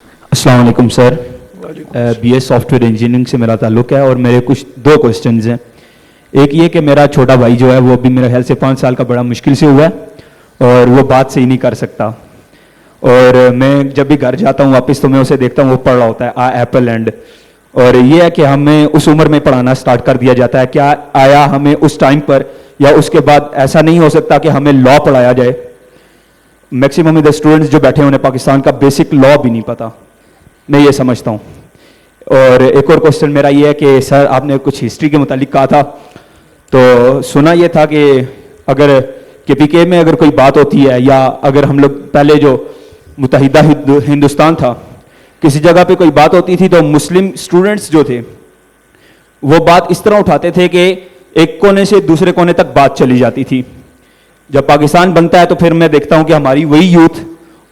السلام علیکم sir. BS software ویئر انجینئرنگ سے میرا تعلق ہے اور میرے کچھ دو کوشچنز ہیں. ایک یہ کہ میرا چھوٹا بھائی جو ہے وہ ابھی میرے خیال سے 5 سال کا بڑا مشکل سے ہوا ہے اور وہ بات صحیح نہیں کر سکتا, اور میں جب بھی گھر جاتا ہوں واپس تو میں اسے دیکھتا ہوں وہ پڑھ رہا ہوتا ہے ایپل اینڈ, اور یہ ہے کہ ہمیں اس عمر میں پڑھانا سٹارٹ کر دیا جاتا ہے. کیا آیا ہمیں اس ٹائم پر یا اس کے بعد ایسا نہیں ہو سکتا کہ ہمیں لا پڑھایا جائے؟ میکسیمم آف دا اسٹوڈنٹس جو بیٹھے ہیں انہیں پاکستان کا بیسک لا بھی نہیں پتا, میں یہ سمجھتا ہوں. اور ایک اور کوشچن میرا یہ ہے کہ سر آپ نے کچھ ہسٹری کے متعلق کہا تھا, تو سنا یہ تھا کہ اگر کے پی کے میں اگر کوئی بات ہوتی ہے یا اگر ہم لوگ پہلے جو متحدہ ہندوستان تھا کسی جگہ پہ کوئی بات ہوتی تھی تو مسلم اسٹوڈنٹس جو تھے وہ بات اس طرح اٹھاتے تھے کہ ایک کونے سے دوسرے کونے تک بات چلی جاتی تھی. جب پاکستان بنتا ہے تو پھر میں دیکھتا ہوں کہ ہماری وہی یوتھ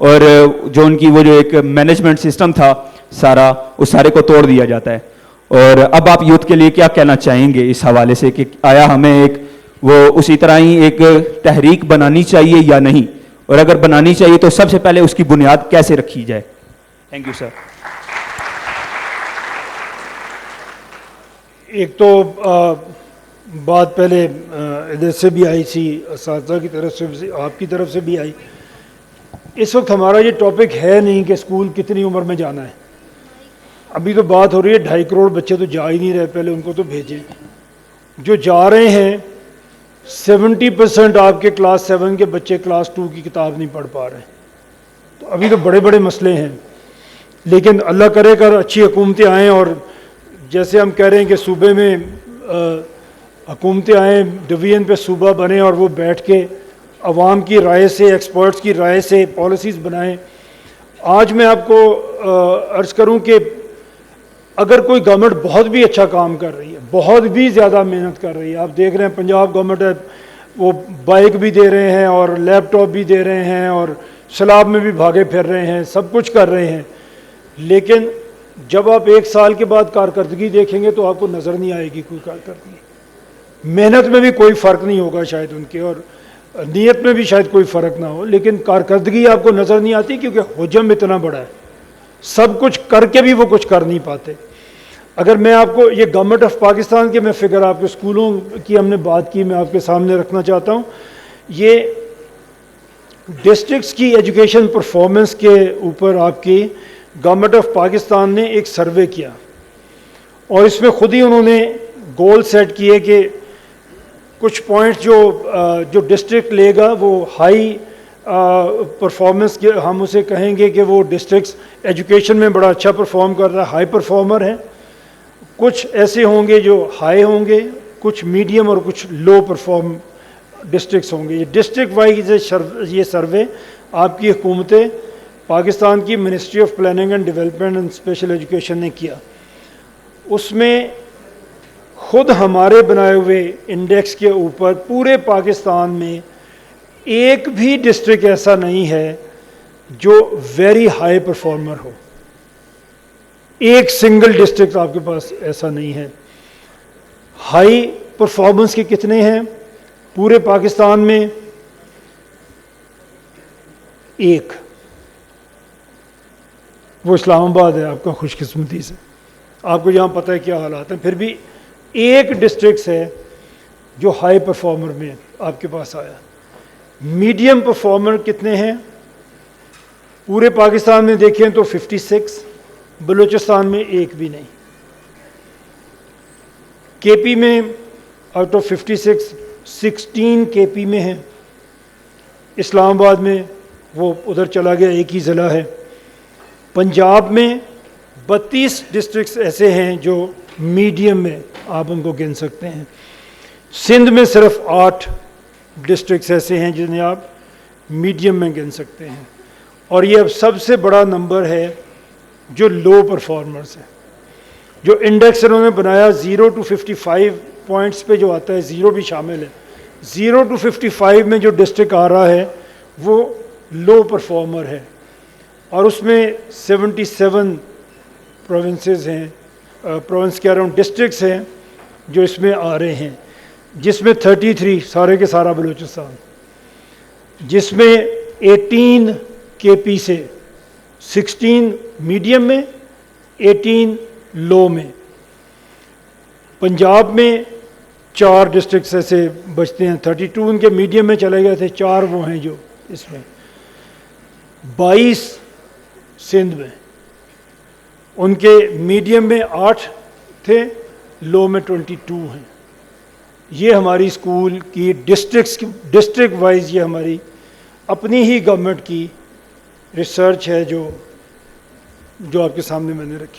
اور جو ان کی وہ جو ایک مینجمنٹ سسٹم تھا سارا, اس سارے کو توڑ دیا جاتا ہے. اور اب آپ یوتھ کے لیے کیا کہنا چاہیں گے اس حوالے سے کہ آیا ہمیں ایک وہ اسی طرح ہی ایک تحریک بنانی چاہیے یا نہیں, اور اگر بنانی چاہیے تو سب سے پہلے اس کی بنیاد کیسے رکھی جائے؟ Thank you sir. ایک تو بات پہلے ادھر سے بھی آئی تھی, اساتذہ کی طرف سے آپ کی طرف سے بھی آئی. اس وقت ہمارا یہ ٹاپک ہے نہیں کہ اسکول کتنی عمر میں جانا ہے. ابھی تو بات ہو رہی ہے 2.5 کروڑ بچے تو جا ہی نہیں رہے, پہلے ان کو تو بھیجیں. جو جا رہے ہیں 70% آپ کے کلاس 7 کے بچے کلاس 2 کی کتاب نہیں پڑھ پا رہے. تو ابھی تو بڑے بڑے مسئلے ہیں, لیکن اللہ کرے کر اچھی حکومتیں آئیں, اور جیسے ہم کہہ رہے ہیں کہ صوبے میں حکومتیں آئیں, ڈویژن پہ صوبہ بنے اور وہ بیٹھ کے عوام کی رائے سے, ایکسپرٹس کی رائے سے پالیسیز بنائیں. آج میں آپ کو عرض کروں کہ اگر کوئی گورنمنٹ بہت بھی اچھا کام کر رہی ہے, بہت بھی زیادہ محنت کر رہی ہے, آپ دیکھ رہے ہیں پنجاب گورنمنٹ ہے وہ بائک بھی دے رہے ہیں اور لیپ ٹاپ بھی دے رہے ہیں اور سیلاب میں بھی بھاگے پھر رہے ہیں, سب کچھ کر رہے ہیں, لیکن جب آپ 1 سال کے بعد کارکردگی دیکھیں گے تو آپ کو نظر نہیں آئے گی کوئی کارکردگی. محنت میں بھی کوئی فرق نہیں ہوگا شاید ان کے, اور نیت میں بھی شاید کوئی فرق نہ ہو, لیکن کارکردگی آپ کو نظر نہیں آتی کیونکہ حجم اتنا بڑا ہے, سب کچھ کر کے بھی وہ کچھ کر نہیں پاتے. اگر میں آپ کو یہ گورنمنٹ آف پاکستان کے میں فگر آپ کے اسکولوں کی ہم نے بات کی, میں آپ کے سامنے رکھنا چاہتا ہوں. یہ ڈسٹرکٹس کی ایجوکیشن پرفارمنس کے اوپر آپ کی گورنمنٹ آف پاکستان نے ایک سروے کیا, اور اس میں خود ہی انہوں نے گول سیٹ کیے کہ کچھ پوائنٹس جو ڈسٹرکٹ لے گا وہ ہائی پرفارمنس کے, ہم اسے کہیں گے کہ وہ ڈسٹرکٹس ایجوکیشن میں بڑا اچھا پرفارم کر رہا ہے, ہائی پرفارمر ہیں. کچھ ایسے ہوں گے جو ہائی ہوں گے, کچھ میڈیم اور کچھ لو پرفارم ڈسٹرکٹس ہوں گے. یہ ڈسٹرکٹ وائز یہ سروے آپ کی حکومتیں پاکستان کی ministry of planning and development and special education نے کیا. اس میں خود ہمارے بنائے ہوئے انڈیکس کے اوپر پورے پاکستان میں ایک بھی ڈسٹرکٹ ایسا نہیں ہے جو ویری ہائی پرفارمر ہو. ایک سنگل ڈسٹرکٹ آپ کے پاس ایسا نہیں ہے. ہائی پرفارمنس کے کتنے ہیں پورے پاکستان میں؟ ایک, وہ اسلام آباد ہے آپ کا, خوش قسمتی سے آپ کو یہاں پتہ ہے کیا حالات ہیں. پھر بھی ایک ڈسٹرکٹ ہے جو ہائی پرفارمر میں آپ کے پاس آیا. میڈیم پرفارمر کتنے ہیں پورے پاکستان میں؟ دیکھیں تو 56, بلوچستان میں ایک بھی نہیں. کے پی میں آؤٹ آف 56 16 کے پی میں ہیں. اسلام آباد میں وہ ادھر چلا گیا, ایک ہی ضلع ہے. پنجاب میں 32 ڈسٹرکٹس ایسے ہیں جو میڈیم میں آپ ان کو گن سکتے ہیں. سندھ میں صرف 8 ڈسٹرکٹس ایسے ہیں جنہیں آپ میڈیم میں گن سکتے ہیں. اور یہ اب سب سے بڑا نمبر ہے جو لو پرفارمرز ہیں. جو انڈیکس انہوں نے بنایا 0 to 55 پوائنٹس پہ جو آتا ہے, 0 بھی شامل ہے, 0 to 55 میں جو ڈسٹرکٹ آ رہا ہے وہ لو پرفارمر ہے. اور اس میں 77 پروونسز ہیں, پروونس کہہ رہا ہوں ڈسٹرکٹس ہیں جو اس میں آ رہے ہیں, جس میں 33 سارے کے سارا بلوچستان, جس میں 18 کے پی سے 16 میڈیم میں، 18 لو میں. پنجاب میں 4 ڈسٹرکٹس ایسے بچتے ہیں، 32 ان کے میڈیم میں چلے گئے تھے، 4 وہ ہیں جو اس میں. 22 سندھ میں، ان کے میڈیم میں 8 تھے، لو میں 22 ہیں. یہ ہماری اسکول کی ڈسٹرکٹ وائز یہ ہماری اپنی ہی گورنمنٹ کی ریسرچ ہے جو آپ کے سامنے میں نے رکھی.